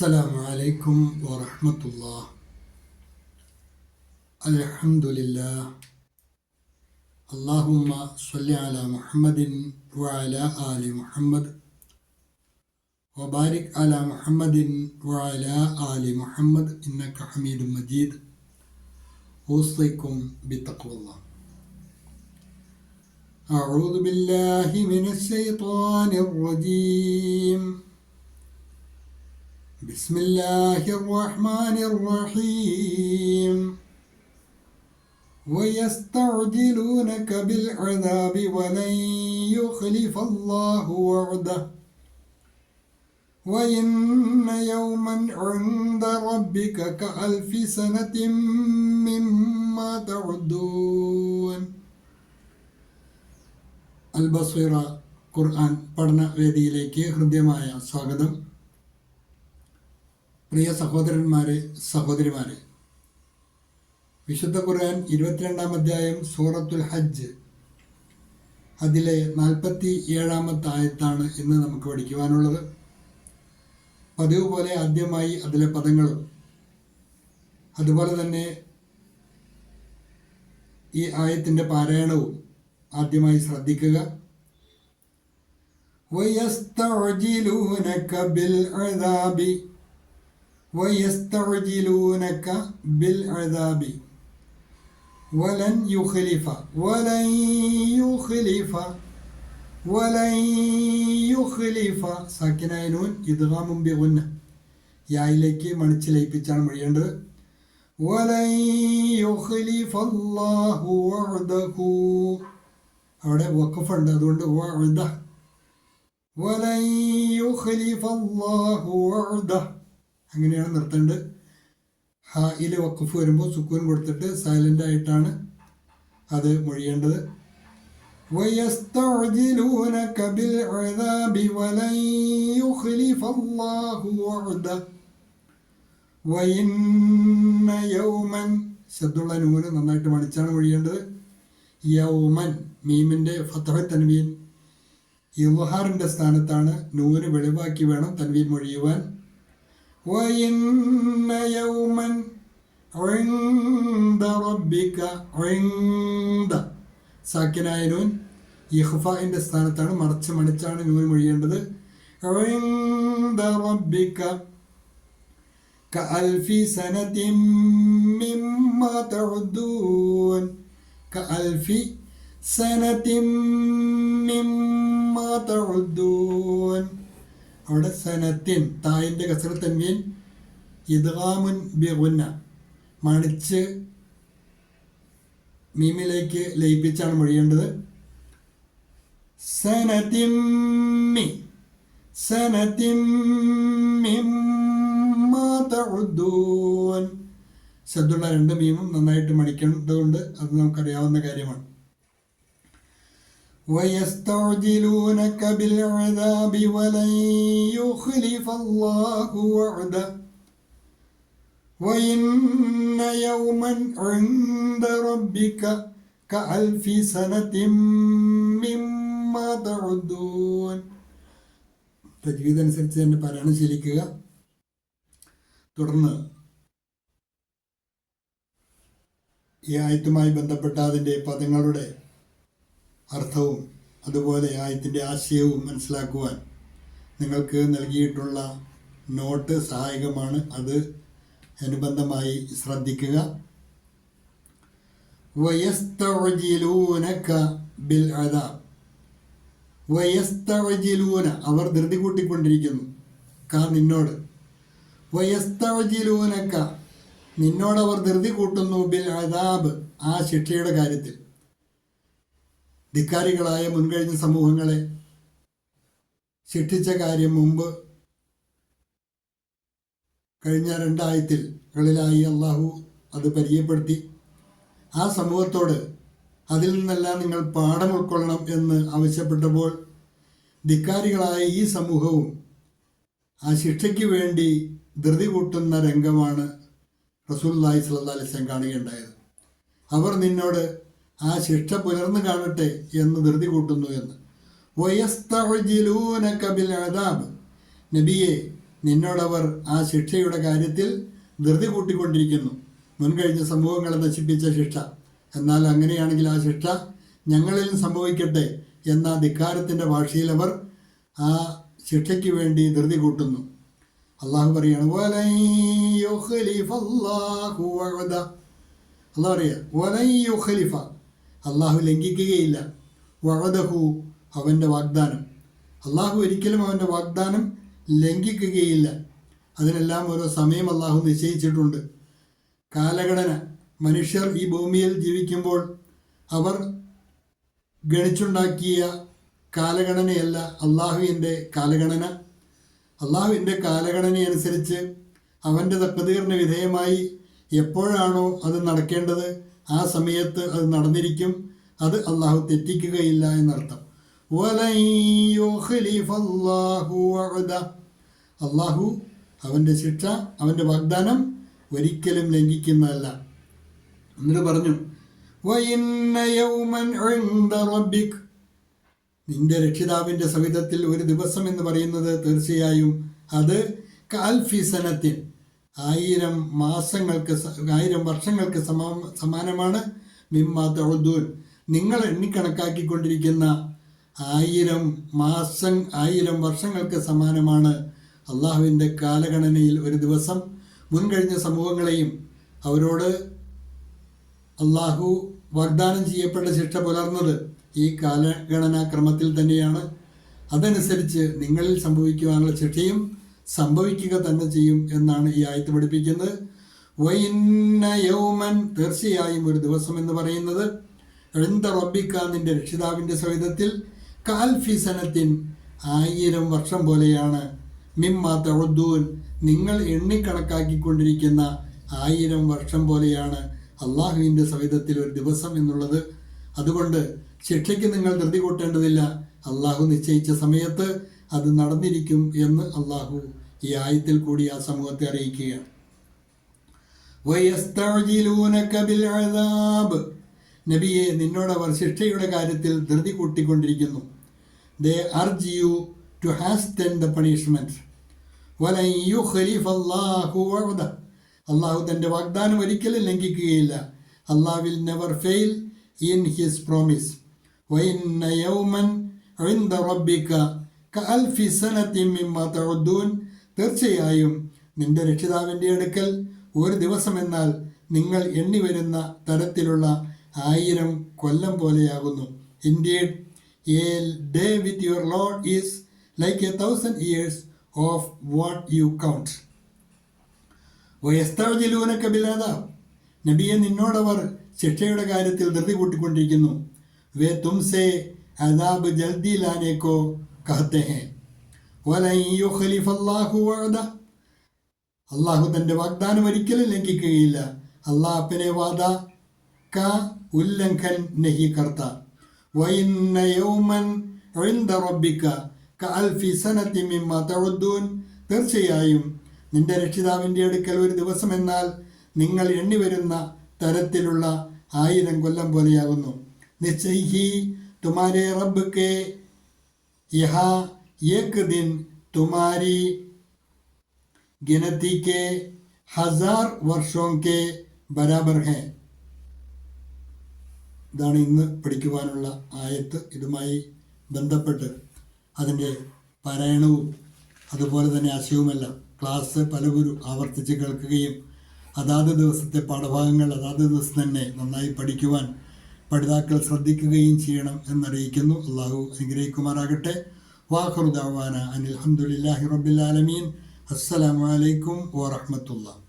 السلام عليكم ورحمة الله. الحمد لله. اللهم صل على محمد وعلى آل محمد وبارك على محمد وعلى آل محمد إنك حميد مجيد. أوصيكم بتقوى الله. أعوذ بالله من الشيطان الرجيم. بسم الله الرحمن الرحيم. ويستعجلونك بالعذاب ولن يخلف الله وعده وإن يوما عند ربك كألف سنة مما تعدون. അൽബസ്വീറ ഖുർആൻ പഠന വേദിയിലേക്ക് ഹൃദ്യമായ സ്വാഗതം. പ്രിയ സഹോദരന്മാരെ, സഹോദരിമാരെ, വിശുദ്ധ ഖുർആൻ 22-ാം അധ്യായം സൂറത്തുൽ ഹജ്ജ്, അതിലെ 47-ാമത്തെ ആയത്താണ് ഇന്ന് നമുക്ക് പഠിക്കുവാനുള്ളത്. പതിവ് പോലെ ആദ്യമായി അതിലെ പദങ്ങളും അതുപോലെ തന്നെ ഈ ആയത്തിൻ്റെ പാരായണവും ആദ്യമായി ശ്രദ്ധിക്കുക. വയസ്തഅജിലൂനക ബിൽഅദാബി ويستعجلونك بالعذاب ولن يخلف സാക്കിനായ നൂൻ ഇദ്ഗാമും ബിഗുന്ന, യായിലേക്ക് മണിച്ച് ലയിപ്പിച്ചാണ് മൊഴിയേണ്ടത്. വലൻ യുഖ്ലിഫ അല്ലാഹു വഅദഹു, അവിടെ വഖഫുണ്ട്, അതുകൊണ്ട് വഅദ. വലൻ യുഖ്ലിഫ അല്ലാഹു വഅദഹു അങ്ങനെയാണ് നിർത്തേണ്ടത്. ഹായിൽ വഖഫ് വരുമ്പോൾ സുക്കൂൻ കൊടുത്തിട്ട് സൈലൻ്റ് ആയിട്ടാണ് അത് മൊഴിയേണ്ടത്. വയസ്തഅജിലൂനക ബിൽഅദാബി വലൻ യുഖ്ലിഫ അല്ലാഹു വഅദഹു വഇന്ന യൗമൻ, ശബ്ദുള്ള നൂന് നന്നായിട്ട് മണിച്ചാണ് മൊഴിയേണ്ടത്. യൗമൻ, മീമിൻ്റെ ഫത്ഹ് തൻവീൻ ഇദ്ഹാറിൻ്റെ സ്ഥാനത്താണ്. നൂന് വെളിവാക്കി വേണം തൻവീൻ മൊഴിയുവാൻ. وَإِنَّ يَوْمًا عِنْدَ رَبِّكَ عِنْدَ സാക്കിനായ നൂൻ ഇഖ്ഫാഇൻ്റെ സ്ഥാനത്താണ്, മറച്ച് മണിച്ചാണ് നൂൻ മൊഴിയേണ്ടത്. عِنْدَ رَبِّكَ كَأَلْفِ سَنَةٍ مِّمَّا تَعُدُّونَ كَأَلْفِ سَنَةٍ مِّمَّا تَعُدُّونَ അവിടെ സനത്തിൻ, തായിൻ്റെ കസ്റ തൻവീൻ ഇദ്ഗാമുൻ ബിഗുന്ന, മണിച്ച് മീമിലേക്ക് ലയിപ്പിച്ചാണ് മൊഴിയേണ്ടത്. സനതിമ്മി മിമ്മാ തഉദ്ദൂൻ, ശബ്ദുള്ള രണ്ട് മീമും നന്നായിട്ട് മണിക്കേണ്ടതുണ്ട്, അത് നമുക്കറിയാവുന്ന കാര്യമാണ്. ويستعجلونك بالعذاب ولن يخلف الله وعده وإن يوما عند ربك كألف سنة مما تعدون. തജ്വീദ് അനുസരിച്ച് തന്നെ പാരായണം ശീലിക്കുക. തുടർന്ന് ഈ ആയത്തുമായി ബന്ധപ്പെട്ട അതിൻ്റെ പദങ്ങളുടെ അർത്ഥവും അതുപോലെ ആയത്തിൻ്റെ ആശയവും മനസ്സിലാക്കുവാൻ നിങ്ങൾക്ക് നൽകിയിട്ടുള്ള നോട്ട് സഹായകമാണ്. അത് അനുബന്ധമായി ശ്രദ്ധിക്കുക. വയസ്തഅജിലൂനക ബിൽ അദാബ്, വയസ്തഅജിലൂന, അവർ ധൃതി കൂട്ടിക്കൊണ്ടിരിക്കുന്നു, നിന്നോട്. വയസ്തഅജിലൂനക, നിന്നോടവർ ധൃതി കൂട്ടുന്നു, ബിൽ അദാബ്, ആ ശിക്ഷയുടെ കാര്യത്തിൽ. ധിക്കാരികളായ മുൻകഴിഞ്ഞ സമൂഹങ്ങളെ ശിക്ഷിച്ച കാര്യം മുമ്പ് കഴിഞ്ഞ 2 ആയത്തുകളിലായി അള്ളാഹു അത് പരിചയപ്പെടുത്തി. ആ സമൂഹത്തോട് അതിൽ നിന്നെല്ലാം നിങ്ങൾ പാഠം ഉൾക്കൊള്ളണം എന്ന് ആവശ്യപ്പെട്ടപ്പോൾ ധിക്കാരികളായ ഈ സമൂഹവും ആ ശിക്ഷയ്ക്ക് വേണ്ടി ധൃതി കൂട്ടുന്ന രംഗമാണ് റസൂലുള്ളാഹി സ്വല്ലല്ലാഹു അലൈഹി വസല്ലം കാണുകയുണ്ടായത്. അവർ നിന്നോട് ആ ശിക്ഷ പുലർന്നു കാണട്ടെ എന്ന് ധൃതി കൂട്ടുന്നു എന്ന്. വയസ്തഅജിലൂനക ബിൽ അദാബ്, നബിയെ നിന്നോടവർ ആ ശിക്ഷയുടെ കാര്യത്തിൽ ധൃതി കൂട്ടിക്കൊണ്ടിരിക്കുന്നു, മുൻകഴിഞ്ഞ സമൂഹങ്ങളെ നശിപ്പിച്ച ശിക്ഷ. എന്നാൽ അങ്ങനെയാണെങ്കിൽ ആ ശിക്ഷ ഞങ്ങളിലും സംഭവിക്കട്ടെ എന്ന ധിക്കാരത്തിൻ്റെ ഭാഷയിൽ അവർ ആ ശിക്ഷയ്ക്ക് വേണ്ടി ധൃതി കൂട്ടുന്നു. അള്ളാഹു പറയാണ് അള്ളാഹു ലംഘിക്കുകയില്ല വഅദഹു അവൻ്റെ വാഗ്ദാനം. അള്ളാഹു ഒരിക്കലും അവൻ്റെ വാഗ്ദാനം ലംഘിക്കുകയില്ല. അതിനെല്ലാം ഓരോ സമയം അള്ളാഹു നിശ്ചയിച്ചിട്ടുണ്ട്. കാലഘടന, മനുഷ്യർ ഈ ഭൂമിയിൽ ജീവിക്കുമ്പോൾ അവർ ഗണിച്ചുണ്ടാക്കിയ കാലഗണനയല്ല അള്ളാഹുവിൻ്റെ കാലഗണന. അള്ളാഹുവിൻ്റെ കാലഗണനയനുസരിച്ച് അവൻ്റെ തഖ്ദീറിന് വിധേയമായി എപ്പോഴാണോ അത് നടക്കേണ്ടത് ആ സമയത്ത് അത് നടന്നിരിക്കും. അത് അള്ളാഹു തെറ്റിക്കുകയില്ല എന്നർത്ഥം. അള്ളാഹു അവൻ്റെ ശിക്ഷ, അവൻ്റെ വാഗ്ദാനം ഒരിക്കലും ലംഘിക്കുന്നതല്ല. എന്നിട്ട് പറഞ്ഞു, നിന്റെ രക്ഷിതാവിൻ്റെ സവിധത്തിൽ ഒരു ദിവസം എന്ന് പറയുന്നത് തീർച്ചയായും അത് കാൽഫിസനത്തിൻ 1000 മാസങ്ങൾക്ക് 1000 വർഷങ്ങൾക്ക് സമാനമാണ്. മിമ്മാ തഉദ്ദൂൻ നിങ്ങൾ എണ്ണിക്കണക്കാക്കിക്കൊണ്ടിരിക്കുന്ന 1000 വർഷങ്ങൾക്ക് സമാനമാണ് അള്ളാഹുവിൻ്റെ കാലഗണനയിൽ ഒരു ദിവസം. മുൻകഴിഞ്ഞ സമൂഹങ്ങളെയും അവരോട് അള്ളാഹു വാഗ്ദാനം ചെയ്യപ്പെട്ട ശിക്ഷ പുലർന്നത് ഈ കാലഗണനാക്രമത്തിൽ തന്നെയാണ്. അതനുസരിച്ച് നിങ്ങളിൽ സംഭവിക്കുവാനുള്ള ശിക്ഷയും സംഭവിക്കുക തന്നെ ചെയ്യും എന്നാണ് ഈ ആയത്ത് പഠിപ്പിക്കുന്നത്. വഇന്ന യൗമൻ തീർച്ചയായും ഒരു ദിവസം എന്ന് പറയുന്നത് ഇൻദ റബ്ബിക നിന്റെ രക്ഷിതാവിൻ്റെ സവിധത്തിൽ കാൽഫി സനത്തിൻ 1000 വർഷം പോലെയാണ്. മിമ്മാ തഉദ്ദൂൻ നിങ്ങൾ എണ്ണിക്കണക്കാക്കിക്കൊണ്ടിരിക്കുന്ന 1000 വർഷം പോലെയാണ് അള്ളാഹുവിൻ്റെ സവിധത്തിൽ ഒരു ദിവസം എന്നുള്ളത്. അതുകൊണ്ട് ശിക്ഷയ്ക്ക് നിങ്ങൾ ധൃതി കൂട്ടേണ്ടതില്ല. അള്ളാഹു നിശ്ചയിച്ച സമയത്ത് അത് നടന്നിരിക്കും എന്ന് അള്ളാഹു ഈ ആയത്തിൽ കൂടി ആ സമൂഹത്തെ അറിയിക്കുകയാണ്. നബിയെ നിന്നോടവർ ശിക്ഷയുടെ കാര്യത്തിൽ ധൃതി കൂട്ടിക്കൊണ്ടിരിക്കുന്നു. They urge you to hasten the punishment. വലൻ യുഖ്ലിഫ അല്ലാഹു വഅദഹു അള്ളാഹു തൻ്റെ വാഗ്ദാനം ഒരിക്കലും ലംഘിക്കുകയില്ല. അല്ലാഹു will never fail in his promise. വഇന്ന യൗമൻ ഇൻദ റബ്ബിക കഅൽഫി സനത്തിൻ മിമ്മാ തഉദ്ദൂൻ തീർച്ചയായും നിന്റെ രക്ഷിതാവിൻ്റെ അടുക്കൽ ഒരു ദിവസം എന്നാൽ നിങ്ങൾ എണ്ണി വരുന്ന തരത്തിലുള്ള 1000 കൊല്ലം പോലെയാകുന്നു. Indeed, a day with your Lord is like 1,000 years of what you count. വയസ്തഅ്ജിലൂനക ബിൽഅദാബ് നബിയെ നിന്നോടവർ ശിക്ഷയുടെ കാര്യത്തിൽ ധൃതി കൂട്ടിക്കൊണ്ടിരിക്കുന്നു. വേ തുംസെ അദാബ് ജൽദി ലാനെ കോ കഹത്തെ ഹെ വലൻ യുഖ്ലിഫ അല്ലാഹു വഅദഹു അള്ളാഹു തൻ്റെ വാഗ്ദാനം ഒരിക്കലും ലംഘിക്കുകയില്ല. അല്ലാഹ് അപ്പനെ വാദ का उल्लंघन नहीं करता. वइन्न यौमन इन्द रब्बिक कअल्फि सनतिन मिम्मा तउद्दून തീർച്ചയായും നിന്റെ രക്ഷിതാവിൻ്റെ അടുക്കൽ ഒരു ദിവസം എന്നാൽ നിങ്ങൾ എണ്ണി വരുന്ന തരത്തിലുള്ള 1000 കൊല്ലം പോലെയാകുന്നു. നിശ്ചയി തുമാരെ റബ്ബ് കെ യഹാ ഏക് ദിൻ തുമാരി गिनती के 1000 वर्षों के बराबर हैं. ഇതാണ് ഇന്ന് പഠിക്കുവാനുള്ള ആയത്ത്. ഇതുമായി ബന്ധപ്പെട്ട് അതിൻ്റെ പാരായണവും അതുപോലെ തന്നെ ആശയവുമെല്ലാം ക്ലാസ് പലകുരു ആവർത്തിച്ച് കേൾക്കുകയും അതാത് ദിവസത്തെ പാഠഭാഗങ്ങൾ അതാത് ദിവസം തന്നെ നന്നായി പഠിക്കുവാൻ പഠിതാക്കൾ ശ്രദ്ധിക്കുകയും ചെയ്യണം എന്നറിയിക്കുന്നു. അള്ളാഹു അനുഗ്രഹിക്കുമാറാകട്ടെ. വാഖിറു ദഅവാന അനിൽ ഹംദുലില്ലാഹി റബ്ബിൽ ആലമീൻ. അസ്സലാമു അലൈക്കും വറഹ്മത്തുള്ളാഹി.